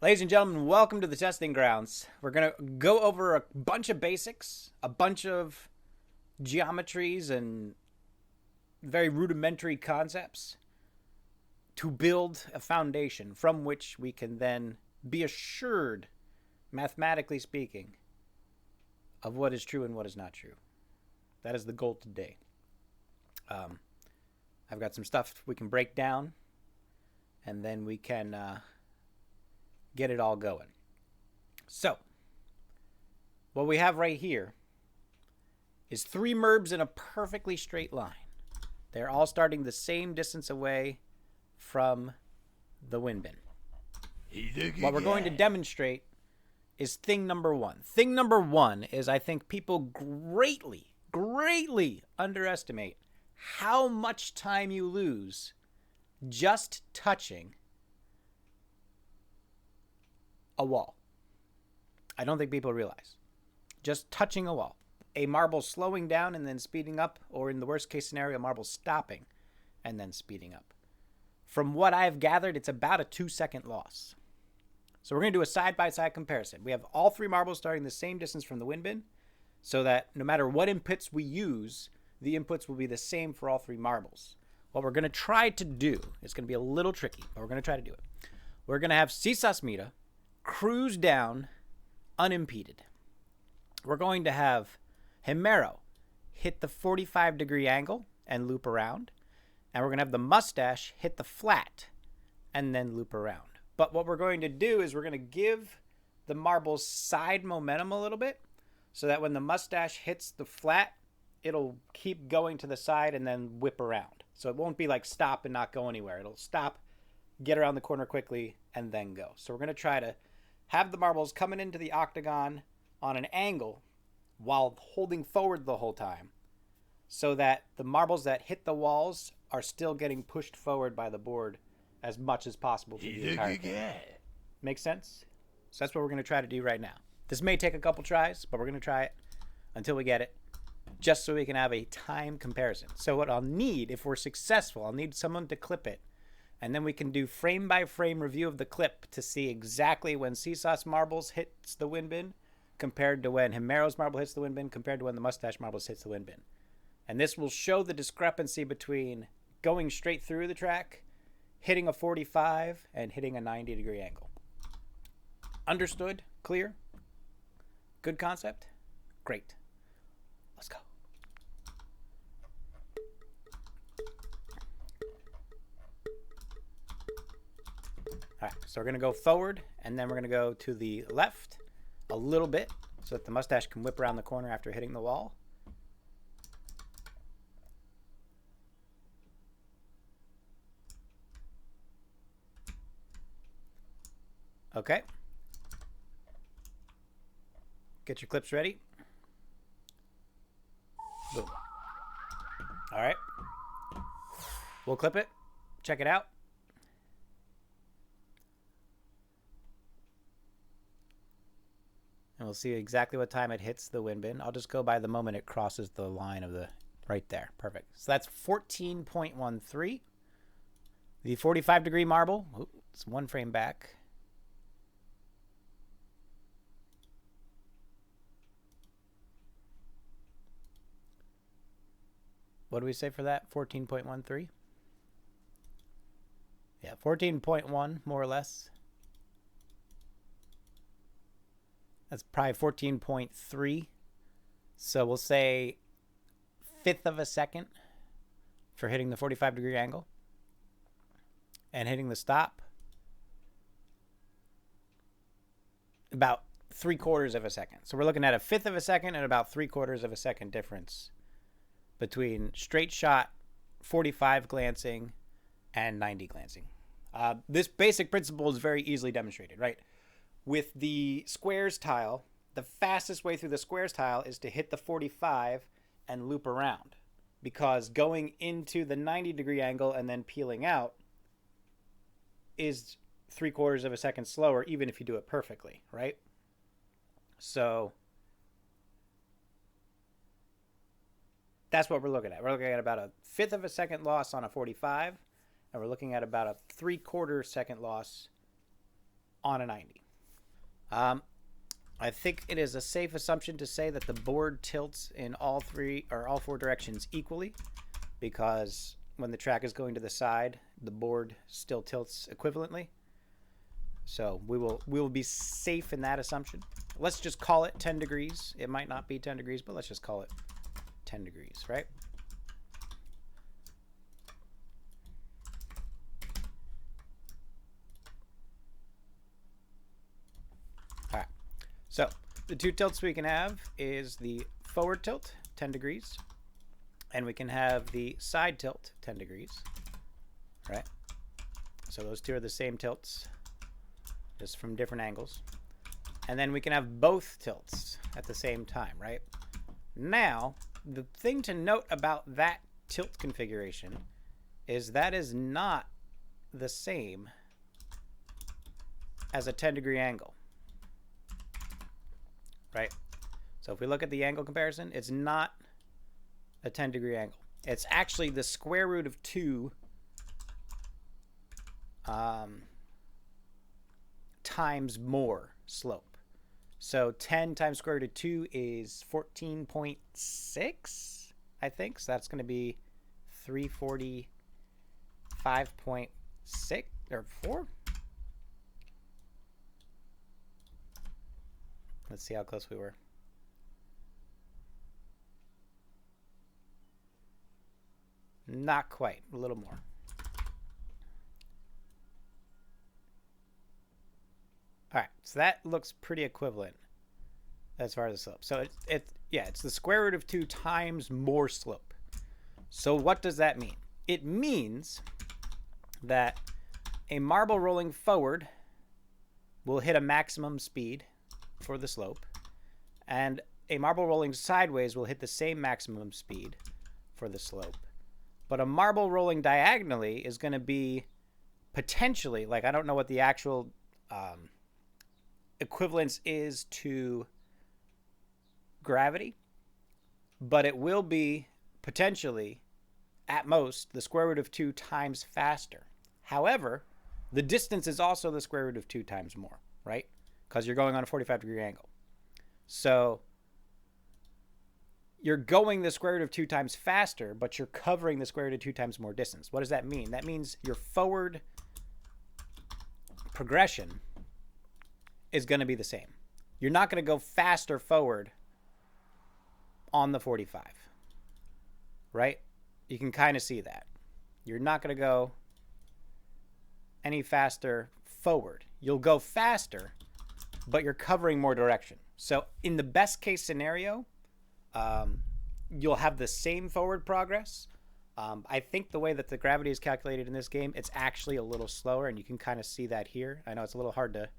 Ladies and gentlemen, welcome to the testing grounds. We're going to go over a bunch of basics, a bunch of geometries, and very rudimentary concepts to build a foundation from which we can then be assured, mathematically speaking, of what is true and what is not true. That is the goal today. I've got some stuff we can break down, and then we can get it all going. So, what we have right here is three MERBs in a perfectly straight line. They're all starting the same distance away from the wind bin. What we're going to demonstrate is thing number one. Thing number one is I think people greatly underestimate how much time you lose just touching a wall. I don't think people realize. Just touching a wall. A marble slowing down and then speeding up, or in the worst case scenario, a marble stopping and then speeding up. From what I've gathered, it's about a 2-second loss. So we're going to do a side-by-side comparison. We have all three marbles starting the same distance from the wind bin, so that no matter what inputs we use, the inputs will be the same for all three marbles. What we're going to try to do, it's going to be a little tricky, but we're going to try to do it. We're going to have Sisasmita cruise down unimpeded. We're going to have Himero hit the 45-degree angle and loop around. And we're going to have the mustache hit the flat and then loop around. But what we're going to do is we're going to give the marble's side momentum a little bit so that when the mustache hits the flat, it'll keep going to the side and then whip around. So it won't be like stop and not go anywhere. It'll stop, get around the corner quickly, and then go. So we're going to try to have the marbles coming into the octagon on an angle while holding forward the whole time so that the marbles that hit the walls are still getting pushed forward by the board as much as possible through the entire thing. Make sense? So that's what we're going to try to do right now. This may take a couple tries, but we're going to try it until we get it, just so we can have a time comparison. So what I'll need, if we're successful, I'll need someone to clip it. And then we can do frame-by-frame review of the clip to see exactly when Seesaw's marbles hits the wind bin compared to when Himero's marble hits the wind bin compared to when the mustache marbles hits the wind bin. And this will show the discrepancy between going straight through the track, hitting a 45, and hitting a 90-degree angle. Understood? Clear? Good concept? Great. Let's go. All right, so we're going to go forward, and then we're going to go to the left a little bit so that the mustache can whip around the corner after hitting the wall. Okay. Get your clips ready. Boom. All right. We'll clip it. Check it out. And we'll see exactly what time it hits the wind bin. I'll just go by the moment it crosses the line of the right there. Perfect. So that's 14.13. The 45-degree marble. Ooh, it's one frame back. What do we say for that? 14.13? Yeah, 14.1, more or less. That's probably 14.3. So we'll say 1/5 of a second for hitting the 45-degree angle. And hitting the stop, about 3/4 of a second. So we're looking at a 1/5 of a second and about 3/4 of a second difference between straight shot, 45 glancing, and 90 glancing. This basic principle is very easily demonstrated, right? With the squares tile, the fastest way through the squares tile is to hit the 45 and loop around, because going into the 90-degree angle and then peeling out is 3/4 of a second slower, even if you do it perfectly, right? So that's what we're looking at. We're looking at about a 1/5 of a second loss on a 45, and we're looking at about a 3/4 second loss on a 90. I think it is a safe assumption to say that the board tilts in all four directions equally, because when the track is going to the side, the board still tilts equivalently. So we will be safe in that assumption. Let's just call it 10 degrees. It might not be 10 degrees, but let's just call it 10 degrees, right? All right. So the two tilts we can have is the forward tilt, 10 degrees, and we can have the side tilt, 10 degrees, right? So those two are the same tilts, just from different angles. And then we can have both tilts at the same time, right? Now, the thing to note about that tilt configuration is that is not the same as a 10-degree angle, right? So if we look at the angle comparison, it's not a 10-degree angle. It's actually the square root of 2 times more slope. So 10 times square root of 2 is 14.6, I think. So that's going to be 345.6 or 4. Let's see how close we were. Not quite, a little more. All right, so that looks pretty equivalent as far as the slope. So it's the square root of 2 times more slope. So what does that mean? It means that a marble rolling forward will hit a maximum speed for the slope, and a marble rolling sideways will hit the same maximum speed for the slope. But a marble rolling diagonally is going to be potentially, like, I don't know what the actual equivalence is to gravity, but it will be potentially, at most, the square root of 2 times faster. However, the distance is also the square root of 2 times more, right? Because you're going on a 45-degree angle. So you're going the square root of 2 times faster, but you're covering the square root of 2 times more distance. What does that mean? That means your forward progression is going to be the same. You're not going to go faster forward on the 45, right? You can kind of see that. You're not going to go any faster forward. You'll go faster, but you're covering more direction. So in the best case scenario, you'll have the same forward progress. I think the way that the gravity is calculated in this game, it's actually a little slower, and you can kind of see that here. I know it's a little hard to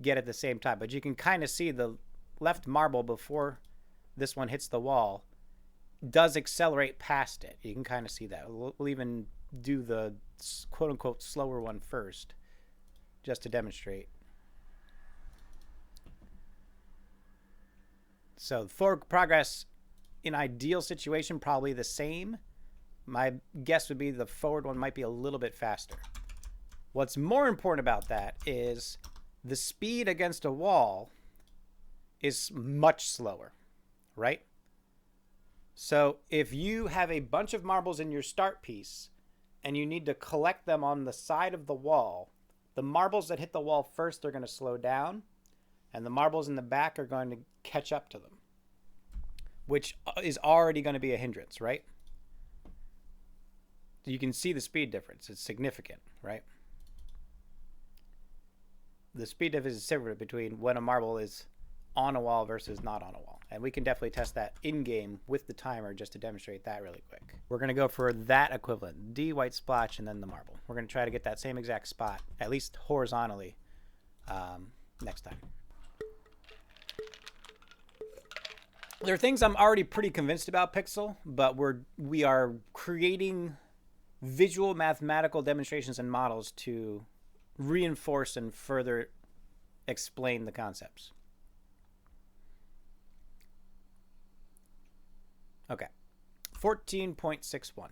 get at the same time, but you can kind of see the left marble before this one hits the wall does accelerate past it. You can kind of see that. We'll even do the quote-unquote slower one first, just to demonstrate. So forward progress in ideal situation, probably the same. My guess would be the forward one might be a little bit faster. What's more important about that is the speed against a wall is much slower, right? So if you have a bunch of marbles in your start piece and you need to collect them on the side of the wall, the marbles that hit the wall first are going to slow down, and the marbles in the back are going to catch up to them, which is already going to be a hindrance, right? You can see the speed difference. It's significant, right? The speed difference is significant between when a marble is on a wall versus not on a wall. And we can definitely test that in-game with the timer just to demonstrate that really quick. We're going to go for that equivalent, D white splotch and then the marble. We're going to try to get that same exact spot, at least horizontally, next time. There are things I'm already pretty convinced about Pixel, but we are creating visual mathematical demonstrations and models to reinforce and further explain the concepts. Okay, 14.61.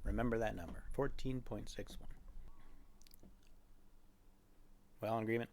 Remember that number, 14.61. We all in agreement?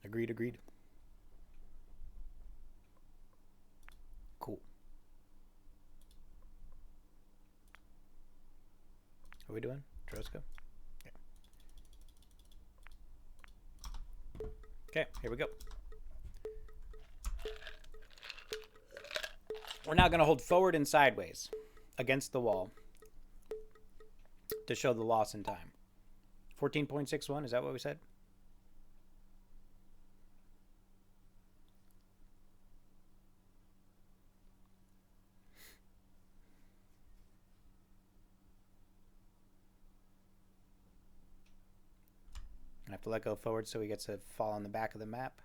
Agreed, agreed. Cool. Are we doing Droska? Yeah. Okay, here we go. We're now going to hold forward and sideways against the wall to show the loss in time. 14.61, is that what we said? I have to let go forward so he gets to fall on the back of the map.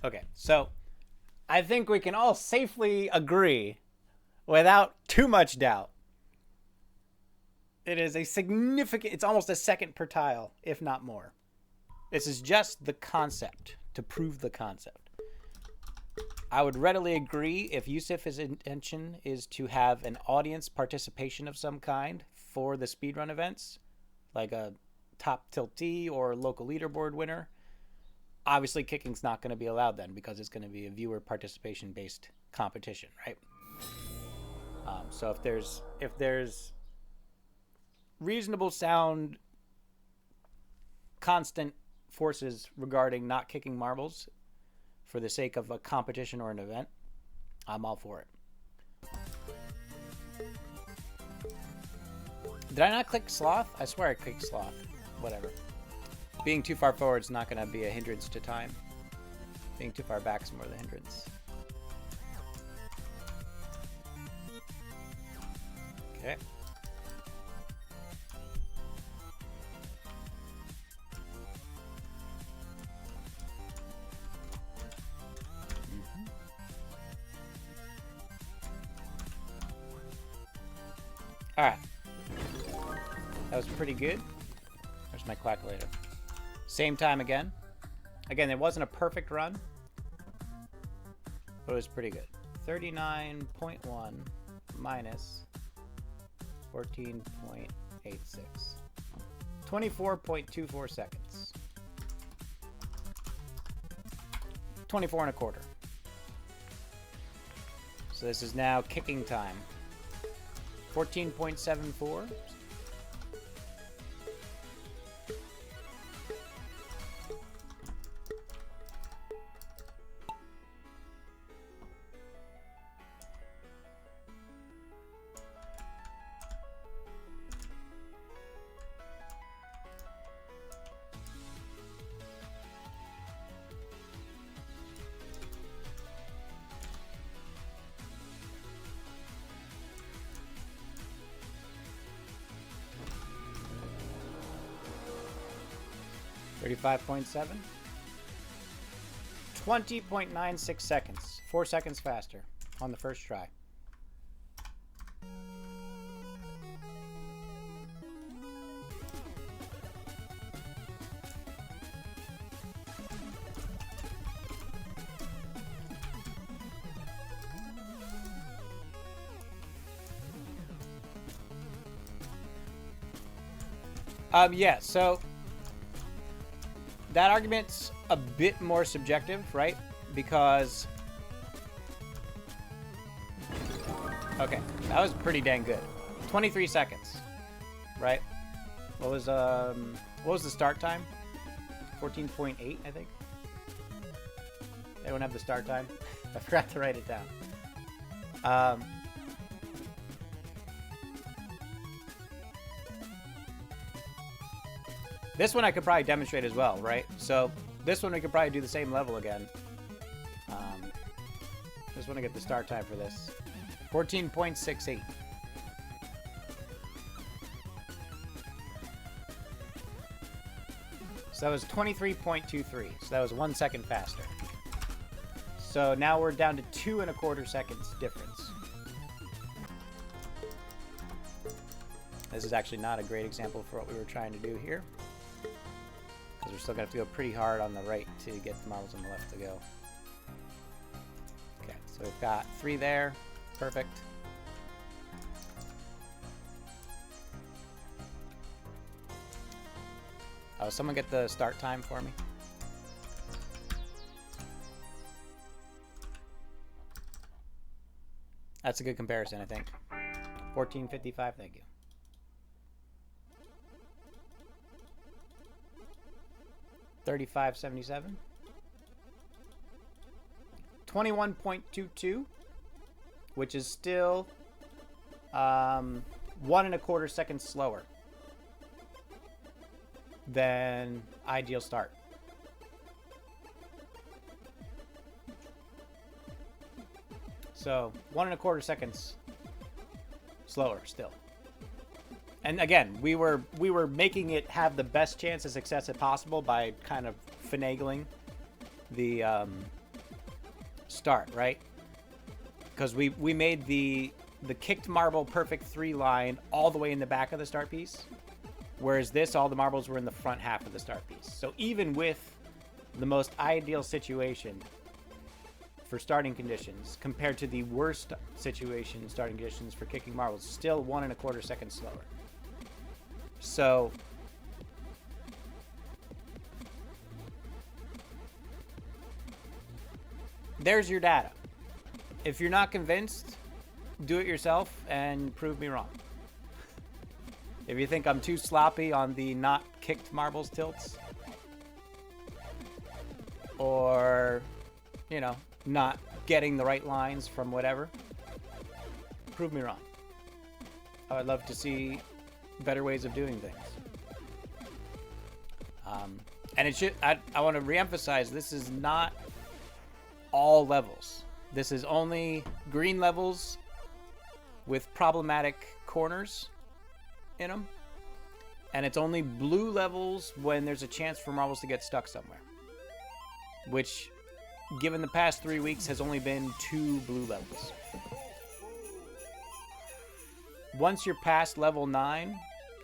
Okay, so I think we can all safely agree, without too much doubt, it is a significant, it's almost a second per tile, if not more. This is just the concept, to prove the concept. I would readily agree if Yusuf's intention is to have an audience participation of some kind for the speedrun events, like a top tiltee or local leaderboard winner. Obviously, kicking's not going to be allowed then because it's going to be a viewer participation-based competition, right? So if there's reasonable sound, constant forces regarding not kicking marbles for the sake of a competition or an event, I'm all for it. Did I not click sloth? I swear I clicked sloth. Whatever. Being too far forward is not going to be a hindrance to time. Being too far back is more the hindrance. Okay. All right. That was pretty good. There's my calculator. Same time again. Again, it wasn't a perfect run, but it was pretty good. 39.1 minus 14.86. 24.24 seconds. 24 and a quarter. So this is now kicking time. 14.74. $35.7. 20.96 seconds. 4 seconds faster on the first try. Yeah, so that argument's a bit more subjective, right? Because okay, that was pretty dang good. 23 seconds, right? What was the start time? 14.8, I think. They don't have the start time. I forgot to write it down. This one I could probably demonstrate as well, right? So this one we could probably do the same level again. Just want to get the start time for this. 14.68. So that was 23.23. So that was 1 second faster. So now we're down to 2.25 seconds difference. This is actually not a great example for what we were trying to do here, because we're still going to have to go pretty hard on the right to get the marbles on the left to go. Okay, so we've got 3 there. Perfect. Someone get the start time for me. That's a good comparison, I think. 14:55, thank you. $35.77. 21.22, which is still 1 1/4 seconds slower than ideal start. So 1 1/4 seconds slower still. And again, we were making it have the best chance of success as possible by kind of finagling the start, right? Because we made the kicked marble perfect 3 line all the way in the back of the start piece, whereas this, all the marbles were in the front half of the start piece. So even with the most ideal situation for starting conditions compared to the worst situation starting conditions for kicking marbles, still 1 1/4 seconds slower. So there's your data. If you're not convinced, do it yourself and prove me wrong. If you think I'm too sloppy on the not kicked marbles tilts, or, you know, not getting the right lines from whatever, prove me wrong. I would love to see better ways of doing things. And it should, I want to reemphasize, this is not all levels. This is only green levels with problematic corners in them. And it's only blue levels when there's a chance for marbles to get stuck somewhere. Which, given the past 3 weeks, has only been 2 blue levels. Once you're past level 9,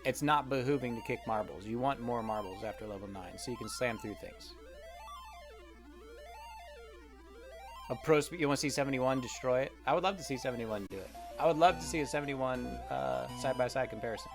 it's not behooving to kick marbles. You want more marbles after level 9, so you can slam through things. A pro speed, you want to see 71 destroy it? I would love to see 71 do it. I would love to see a 71 side-by-side comparison.